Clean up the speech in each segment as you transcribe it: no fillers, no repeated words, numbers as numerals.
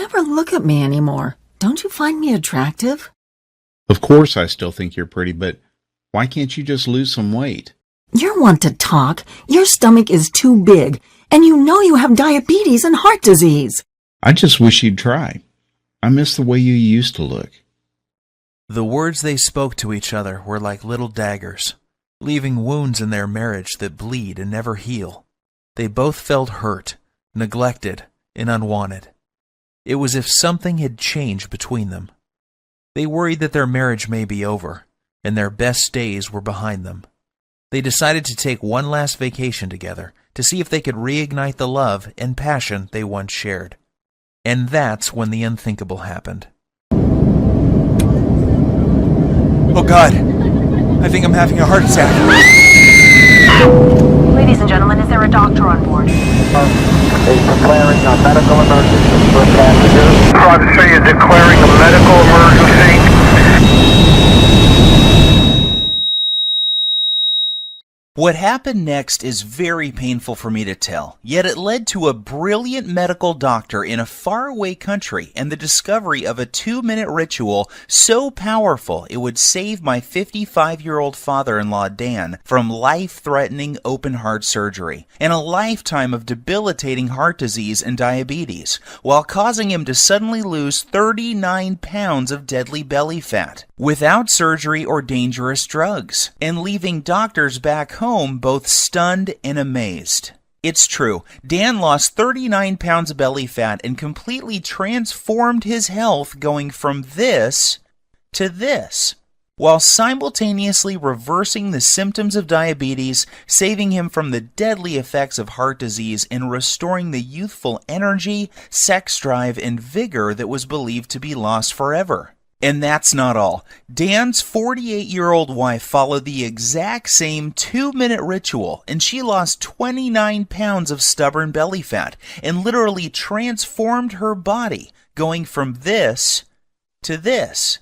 never look at me anymore. Don't you find me attractive? Of course I still think you're pretty, but why can't you just lose some weight? You're one to talk. Your stomach is too big, and you know you have diabetes and heart disease. I just wish you'd try. I miss the way you used to look. The words they spoke to each other were like little daggers, leaving wounds in their marriage that bleed and never heal. They both felt hurt, neglected, and unwanted. It was as if something had changed between them. They worried that their marriage may be over, and their best days were behind them. They decided to take one last vacation together to see if they could reignite the love and passion they once shared. And that's when the unthinkable happened. Oh God, I think I'm having a heart attack. Ladies and gentlemen, is there a doctor on board? Declaring a medical emergency for passengers. Private Say is declaring a medical emergency. What happened next is very painful for me to tell, yet it led to a brilliant medical doctor in a faraway country and the discovery of a 2-minute ritual so powerful it would save my 55-year-old father-in-law Dan from life-threatening open-heart surgery and a lifetime of debilitating heart disease and diabetes, while causing him to suddenly lose 39 pounds of deadly belly fat without surgery or dangerous drugs, and leaving doctors back home both stunned and amazed. It's true, Dan lost 39 pounds of belly fat and completely transformed his health, going from this to this, while simultaneously reversing the symptoms of diabetes, saving him from the deadly effects of heart disease, and restoring the youthful energy, sex drive, and vigor that was believed to be lost forever. And that's not all. Dan's 48-year-old wife followed the exact same 2-minute ritual, and she lost 29 pounds of stubborn belly fat and literally transformed her body, going from this to this,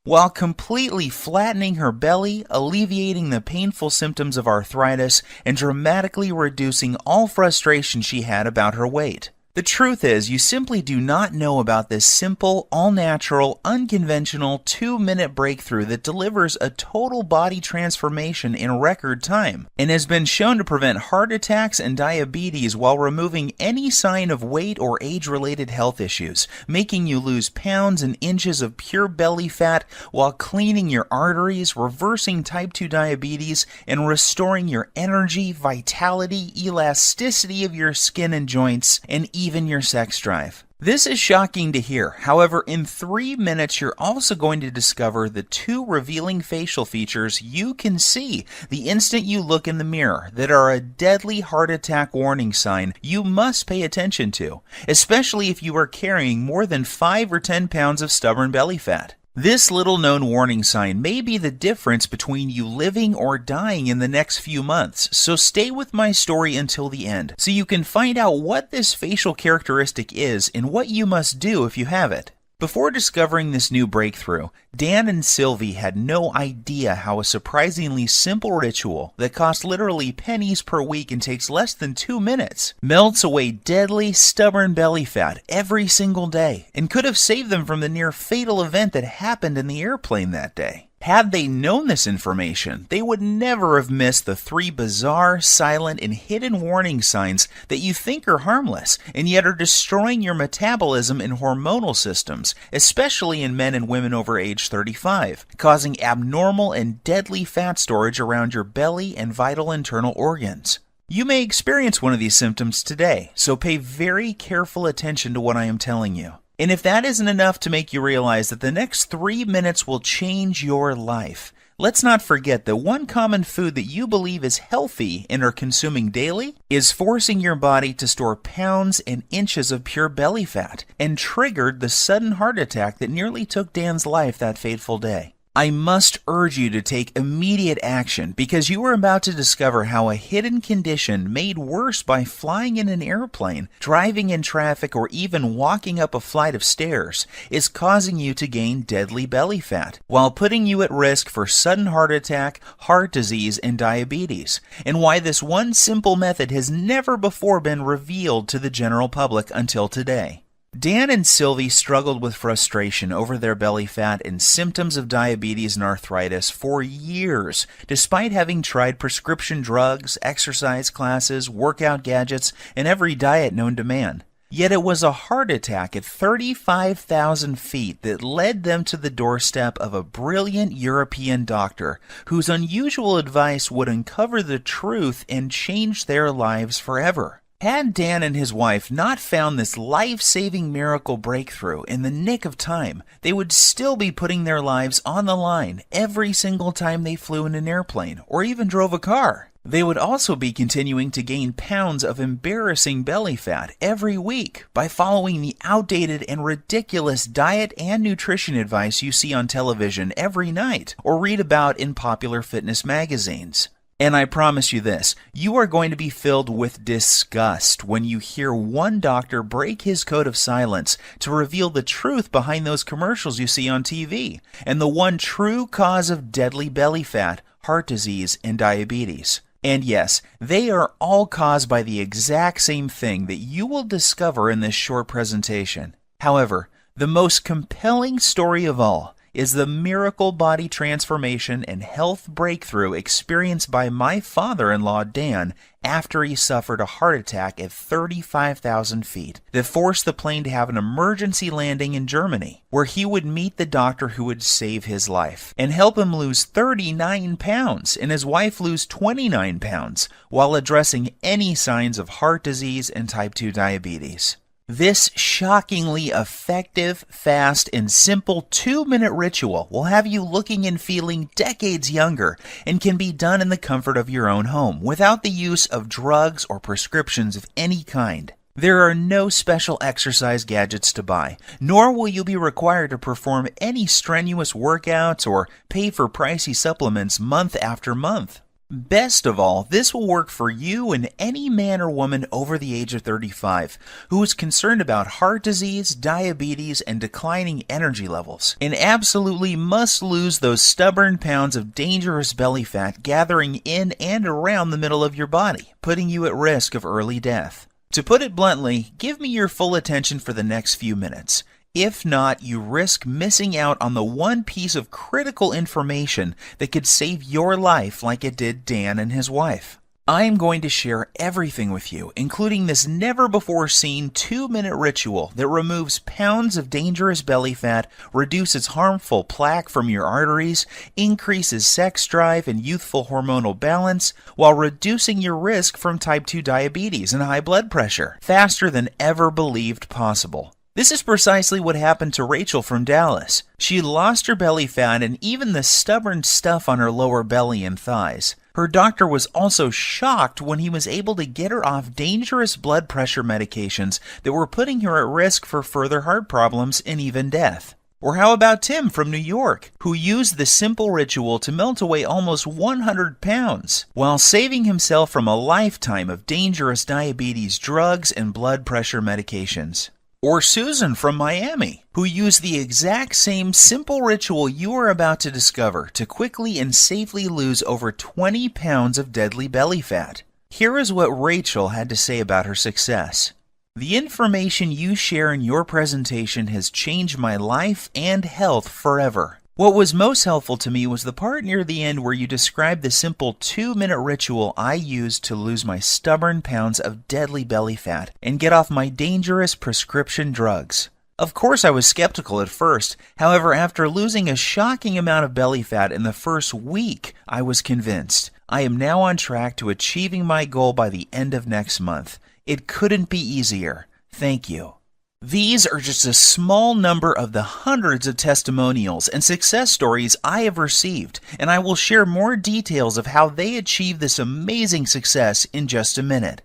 while completely flattening her belly, alleviating the painful symptoms of arthritis, and dramatically reducing all frustration she had about her weight. The truth is, you simply do not know about this simple, all-natural, unconventional 2-minute breakthrough that delivers a total body transformation in record time and has been shown to prevent heart attacks and diabetes while removing any sign of weight or age-related health issues, making you lose pounds and inches of pure belly fat while cleaning your arteries, reversing type 2 diabetes, and restoring your energy, vitality, elasticity of your skin and joints, and even your sex drive. This is shocking to hear. However, in 3 minutes, you're also going to discover the 2 revealing facial features you can see the instant you look in the mirror that are a deadly heart attack warning sign you must pay attention to, especially if you are carrying more than 5 or 10 pounds of stubborn belly fat. This little-known warning sign may be the difference between you living or dying in the next few months, so stay with my story until the end so you can find out what this facial characteristic is and what you must do if you have it. Before discovering this new breakthrough, Dan and Sylvie had no idea how a surprisingly simple ritual that costs literally pennies per week and takes less than 2 minutes melts away deadly, stubborn belly fat every single day and could have saved them from the near fatal event that happened in the airplane that day. Had they known this information, they would never have missed the 3 bizarre, silent, and hidden warning signs that you think are harmless and yet are destroying your metabolism and hormonal systems, especially in men and women over age 35, causing abnormal and deadly fat storage around your belly and vital internal organs. You may experience one of these symptoms today, so pay very careful attention to what I am telling you. And if that isn't enough to make you realize that the next 3 minutes will change your life, let's not forget that one common food that you believe is healthy and are consuming daily is forcing your body to store pounds and inches of pure belly fat and triggered the sudden heart attack that nearly took Dan's life that fateful day. I must urge you to take immediate action because you are about to discover how a hidden condition made worse by flying in an airplane, driving in traffic, or even walking up a flight of stairs is causing you to gain deadly belly fat while putting you at risk for sudden heart attack, heart disease, and diabetes, and why this one simple method has never before been revealed to the general public until today. Dan and Sylvie struggled with frustration over their belly fat and symptoms of diabetes and arthritis for years, despite having tried prescription drugs, exercise classes, workout gadgets, and every diet known to man. Yet it was a heart attack at 35,000 feet that led them to the doorstep of a brilliant European doctor whose unusual advice would uncover the truth and change their lives forever. Had Dan and his wife not found this life-saving miracle breakthrough in the nick of time, they would still be putting their lives on the line every single time they flew in an airplane or even drove a car. They would also be continuing to gain pounds of embarrassing belly fat every week by following the outdated and ridiculous diet and nutrition advice you see on television every night or read about in popular fitness magazines. And I promise you this, you are going to be filled with disgust when you hear one doctor break his code of silence to reveal the truth behind those commercials you see on TV and the one true cause of deadly belly fat, heart disease, and diabetes. And yes, they are all caused by the exact same thing that you will discover in this short presentation. However, the most compelling story of all is the miracle body transformation and health breakthrough experienced by my father-in-law Dan after he suffered a heart attack at 35,000 feet that forced the plane to have an emergency landing in Germany, where he would meet the doctor who would save his life and help him lose 39 pounds and his wife lose 29 pounds while addressing any signs of heart disease and type 2 diabetes. This shockingly effective, fast, and simple 2-minute ritual will have you looking and feeling decades younger and can be done in the comfort of your own home without the use of drugs or prescriptions of any kind. There are no special exercise gadgets to buy, nor will you be required to perform any strenuous workouts or pay for pricey supplements month after month. Best of all, this will work for you and any man or woman over the age of 35 who is concerned about heart disease, diabetes, and declining energy levels, and absolutely must lose those stubborn pounds of dangerous belly fat gathering in and around the middle of your body, putting you at risk of early death. To put it bluntly, give me your full attention for the next few minutes. If not, you risk missing out on the one piece of critical information that could save your life like it did Dan and his wife. I am going to share everything with you, including this never-before-seen 2-minute ritual that removes pounds of dangerous belly fat, reduces harmful plaque from your arteries, increases sex drive and youthful hormonal balance, while reducing your risk from type 2 diabetes and high blood pressure faster than ever believed possible. This is precisely what happened to Rachel from Dallas. She lost her belly fat and even the stubborn stuff on her lower belly and thighs. Her doctor was also shocked when he was able to get her off dangerous blood pressure medications that were putting her at risk for further heart problems and even death. Or how about Tim from New York, who used the simple ritual to melt away almost 100 pounds while saving himself from a lifetime of dangerous diabetes drugs and blood pressure medications. Or Susan from Miami, who used the exact same simple ritual you are about to discover to quickly and safely lose over 20 pounds of deadly belly fat. Here is what Rachel had to say about her success. The information you share in your presentation has changed my life and health forever. What was most helpful to me was the part near the end where you described the simple 2-minute ritual I used to lose my stubborn pounds of deadly belly fat and get off my dangerous prescription drugs. Of course, I was skeptical at first. However, after losing a shocking amount of belly fat in the first week, I was convinced. I am now on track to achieving my goal by the end of next month. It couldn't be easier. Thank you. These are just a small number of the hundreds of testimonials and success stories I have received, and I will share more details of how they achieved this amazing success in just a minute.